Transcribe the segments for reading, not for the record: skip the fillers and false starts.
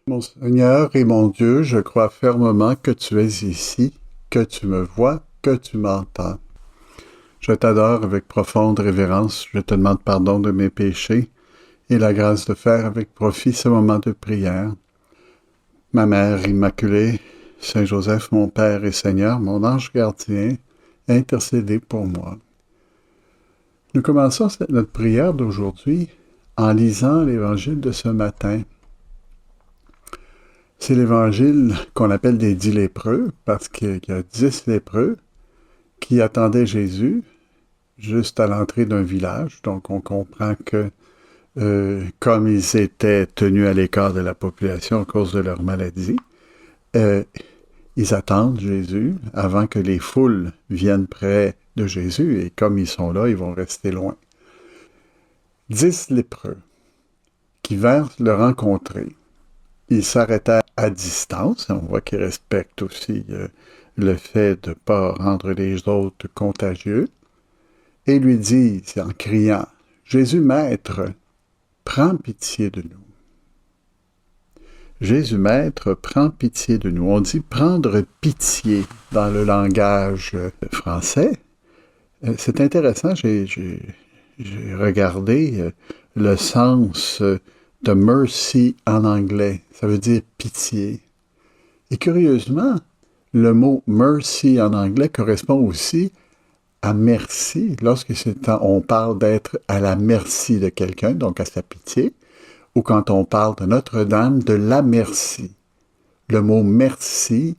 Mon Seigneur et mon Dieu, je crois fermement que tu es ici, que tu me vois, que tu m'entends. Je t'adore avec profonde révérence, je te demande pardon de mes péchés et la grâce de faire avec profit ce moment de prière. Ma Mère Immaculée, Saint Joseph, mon Père et Seigneur, mon ange gardien, intercédez pour moi. Nous commençons notre prière d'aujourd'hui en lisant l'Évangile de ce matin. C'est l'évangile qu'on appelle des 10 lépreux, parce qu'il y a 10 lépreux qui attendaient Jésus juste à l'entrée d'un village. Donc on comprend que comme ils étaient tenus à l'écart de la population à cause de leur maladie, euh, ils attendent Jésus avant que les foules viennent près de Jésus. Et comme ils sont là, ils vont rester loin. 10 lépreux qui vinrent le rencontrer. Il s'arrêta à distance. On voit qu'il respecte aussi le fait de ne pas rendre les autres contagieux. Et lui dit en criant, « Jésus, Maître, prends pitié de nous. » Jésus, Maître, prends pitié de nous. On dit prendre pitié dans le langage français. C'est intéressant, j'ai regardé le sens de mercy en anglais. Ça veut dire pitié. Et curieusement, le mot mercy en anglais correspond aussi à merci, lorsque on parle d'être à la merci de quelqu'un, donc à sa pitié, ou quand on parle de Notre-Dame, de la merci. Le mot merci,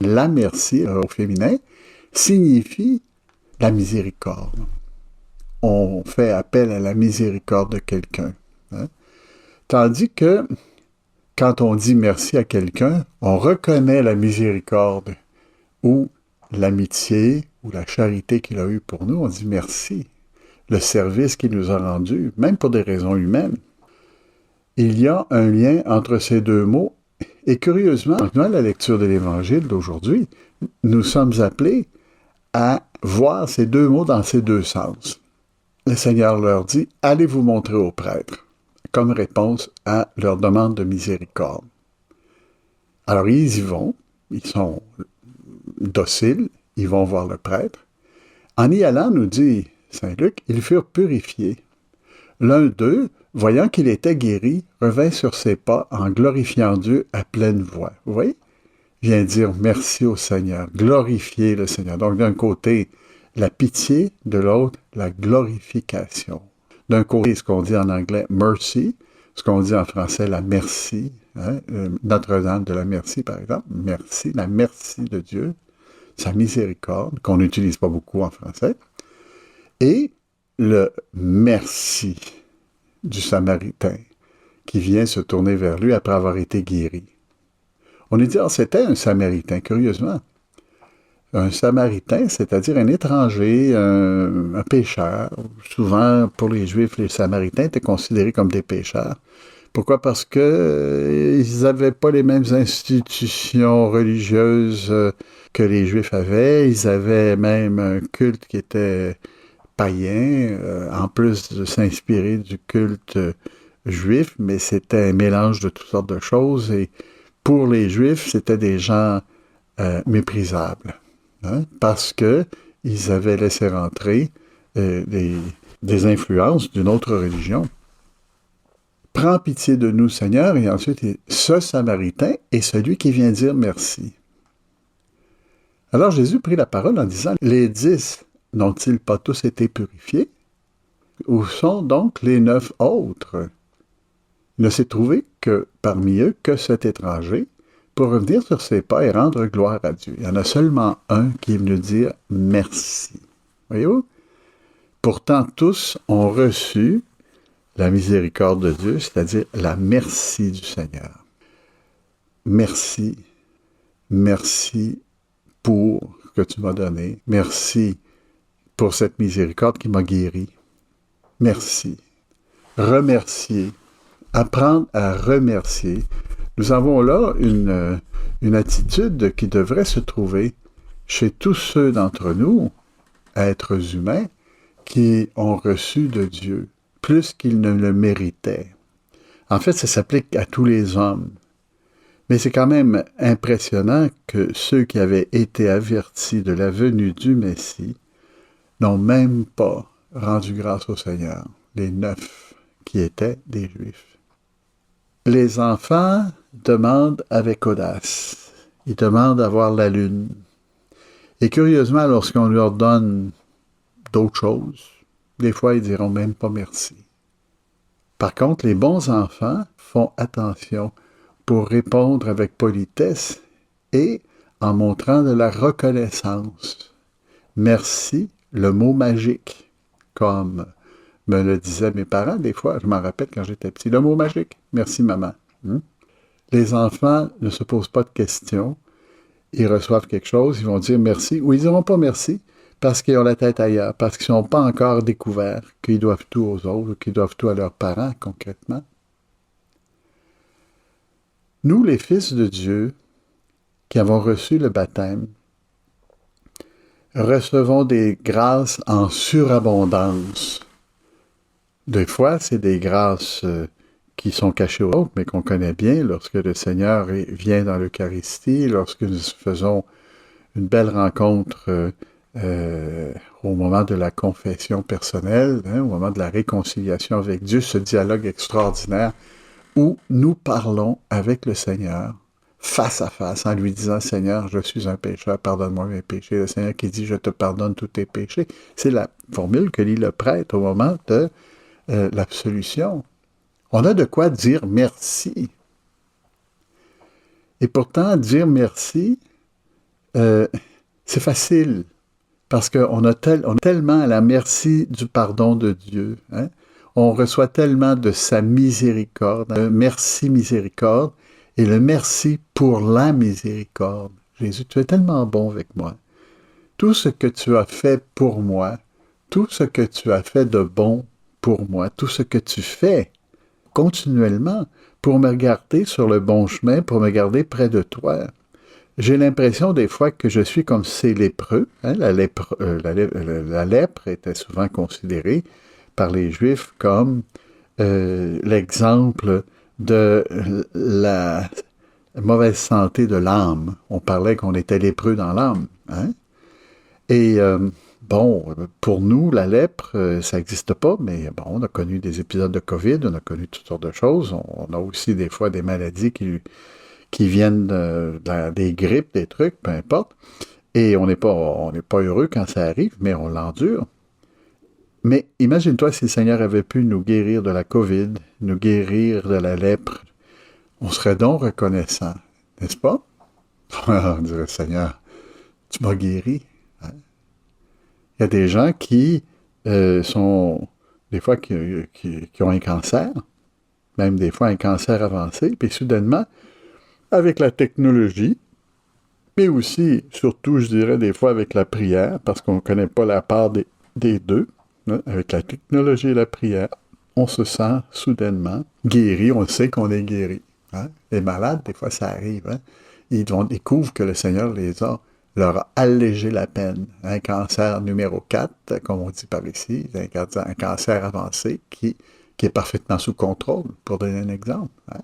la merci au féminin, signifie la miséricorde. On fait appel à la miséricorde de quelqu'un. Hein? Tandis que quand on dit merci à quelqu'un, on reconnaît la miséricorde ou l'amitié ou la charité qu'il a eue pour nous. On dit merci. Le service qu'il nous a rendu, même pour des raisons humaines. Il y a un lien entre ces deux mots. Et curieusement, dans la lecture de l'Évangile d'aujourd'hui, nous sommes appelés à voir ces deux mots dans ces deux sens. Le Seigneur leur dit, « Allez vous montrer aux prêtres », comme réponse à leur demande de miséricorde. Alors ils y vont, ils sont dociles, ils vont voir le prêtre. En y allant, nous dit Saint Luc, ils furent purifiés. L'un d'eux, voyant qu'il était guéri, revint sur ses pas en glorifiant Dieu à pleine voix. Vous voyez? Vient dire merci au Seigneur, glorifier le Seigneur. Donc d'un côté, la pitié, de l'autre, la glorification. D'un côté, ce qu'on dit en anglais mercy, ce qu'on dit en français la merci, hein? Notre-Dame de la merci, par exemple, merci, la merci de Dieu, sa miséricorde, qu'on n'utilise pas beaucoup en français, et le merci du Samaritain qui vient se tourner vers lui après avoir été guéri. On est dit, c'était un Samaritain, curieusement. Un Samaritain, c'est-à-dire un étranger, un pécheur. Souvent, pour les Juifs, les Samaritains étaient considérés comme des pécheurs. Pourquoi? Parce que ils n'avaient pas les mêmes institutions religieuses que les Juifs avaient. Ils avaient même un culte qui était païen, en plus de s'inspirer du culte juif, mais c'était un mélange de toutes sortes de choses. Et pour les Juifs, c'était des gens méprisables. Hein, parce qu'ils avaient laissé rentrer des influences d'une autre religion. Prends pitié de nous, Seigneur, et ensuite, ce Samaritain est celui qui vient dire merci. Alors Jésus prit la parole en disant, les 10 n'ont-ils pas tous été purifiés? Où sont donc les 9 autres? Il ne s'est trouvé que parmi eux que cet étranger, pour revenir sur ses pas et rendre gloire à Dieu. Il y en a seulement un qui est venu dire merci. Voyez-vous? Pourtant, tous ont reçu la miséricorde de Dieu, c'est-à-dire la merci du Seigneur. Merci. Merci pour ce que tu m'as donné. Merci pour cette miséricorde qui m'a guéri. Merci. Remercier. Apprendre à remercier. Nous avons là une attitude qui devrait se trouver chez tous ceux d'entre nous, êtres humains, qui ont reçu de Dieu plus qu'ils ne le méritaient. En fait, ça s'applique à tous les hommes. Mais c'est quand même impressionnant que ceux qui avaient été avertis de la venue du Messie n'ont même pas rendu grâce au Seigneur, les 9 qui étaient des Juifs. Les enfants demandent avec audace. Ils demandent à voir la lune. Et curieusement, lorsqu'on leur donne d'autres choses, des fois, ils diront même pas merci. Par contre, les bons enfants font attention pour répondre avec politesse et en montrant de la reconnaissance. Merci, le mot magique, comme me le disaient mes parents des fois, je m'en rappelle quand j'étais petit, le mot magique, merci maman. Les enfants ne se posent pas de questions, ils reçoivent quelque chose, ils vont dire merci, ou ils diront pas merci, parce qu'ils ont la tête ailleurs, parce qu'ils ne sont pas encore découverts qu'ils doivent tout aux autres, qu'ils doivent tout à leurs parents, concrètement. Nous, les fils de Dieu, qui avons reçu le baptême, recevons des grâces en surabondance. Des fois, c'est des grâces qui sont cachées aux autres, mais qu'on connaît bien lorsque le Seigneur vient dans l'Eucharistie, lorsque nous faisons une belle rencontre au moment de la confession personnelle, au moment de la réconciliation avec Dieu, ce dialogue extraordinaire où nous parlons avec le Seigneur face à face en lui disant « Seigneur, je suis un pécheur, pardonne-moi mes péchés ». Le Seigneur qui dit « Je te pardonne tous tes péchés ». C'est la formule que lit le prêtre au moment de l'absolution. On a de quoi dire merci. Et pourtant, dire merci, c'est facile. Parce qu'on on est tellement à la merci du pardon de Dieu. Hein? On reçoit tellement de sa miséricorde. Merci miséricorde et le merci pour la miséricorde. Jésus, tu es tellement bon avec moi. Tout ce que tu as fait pour moi, tout ce que tu as fait de bon pour moi, tout ce que tu fais continuellement pour me garder sur le bon chemin, pour me garder près de toi. J'ai l'impression des fois que je suis comme ces lépreux. Hein? La lèpre était souvent considérée par les Juifs comme l'exemple de la mauvaise santé de l'âme. On parlait qu'on était lépreux dans l'âme. Hein? Et pour nous, la lèpre, ça n'existe pas, mais bon, on a connu des épisodes de COVID, on a connu toutes sortes de choses. On a aussi des fois des maladies qui viennent des grippes, des trucs, peu importe. Et on n'est pas heureux quand ça arrive, mais on l'endure. Mais imagine-toi si le Seigneur avait pu nous guérir de la COVID, nous guérir de la lèpre. On serait donc reconnaissant, n'est-ce pas? On dirait, Seigneur, tu m'as guéri. Hein? Il y a des gens qui sont, des fois, qui ont un cancer, même des fois un cancer avancé, puis soudainement, avec la technologie, mais aussi, surtout, je dirais, des fois avec la prière, parce qu'on ne connaît pas la part des deux, hein, avec la technologie et la prière, on se sent soudainement guéri, on sait qu'on est guéri. Hein? Les malades, des fois, ça arrive. Hein? Ils découvrent que le Seigneur leur a allégé la peine. Un cancer numéro 4, comme on dit par ici, un cancer avancé qui est parfaitement sous contrôle, pour donner un exemple. Hein?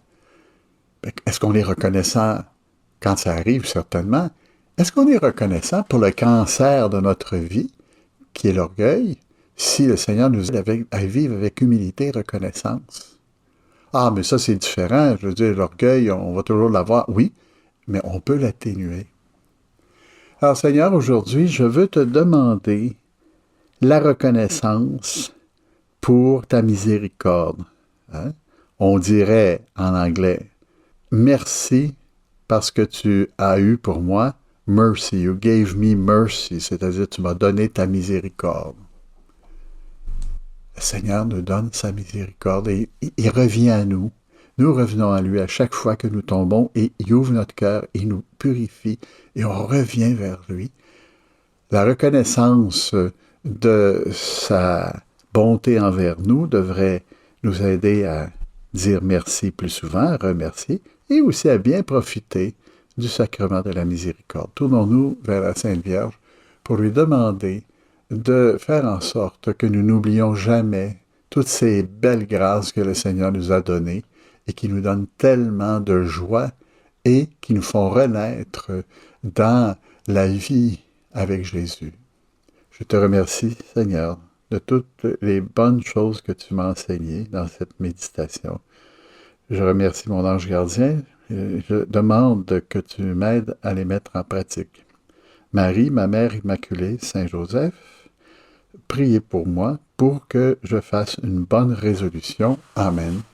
Est-ce qu'on est reconnaissant quand ça arrive, certainement? Est-ce qu'on est reconnaissant pour le cancer de notre vie, qui est l'orgueil, si le Seigneur nous aide à vivre avec humilité et reconnaissance? Ah, mais ça, c'est différent. Je veux dire, l'orgueil, on va toujours l'avoir. Oui, mais on peut l'atténuer. Alors, Seigneur, aujourd'hui, je veux te demander la reconnaissance pour ta miséricorde. Hein? On dirait en anglais, merci parce que tu as eu pour moi mercy. You gave me mercy, c'est-à-dire tu m'as donné ta miséricorde. Le Seigneur nous donne sa miséricorde et il revient à nous. Nous revenons à lui à chaque fois que nous tombons et il ouvre notre cœur, il nous purifie et on revient vers lui. La reconnaissance de sa bonté envers nous devrait nous aider à dire merci plus souvent, à remercier et aussi à bien profiter du sacrement de la miséricorde. Tournons-nous vers la Sainte Vierge pour lui demander de faire en sorte que nous n'oublions jamais toutes ces belles grâces que le Seigneur nous a données et qui nous donnent tellement de joie et qui nous font renaître dans la vie avec Jésus. Je te remercie, Seigneur, de toutes les bonnes choses que tu m'as enseignées dans cette méditation. Je remercie mon ange gardien et je demande que tu m'aides à les mettre en pratique. Marie, ma mère immaculée, Saint Joseph, priez pour moi pour que je fasse une bonne résolution. Amen.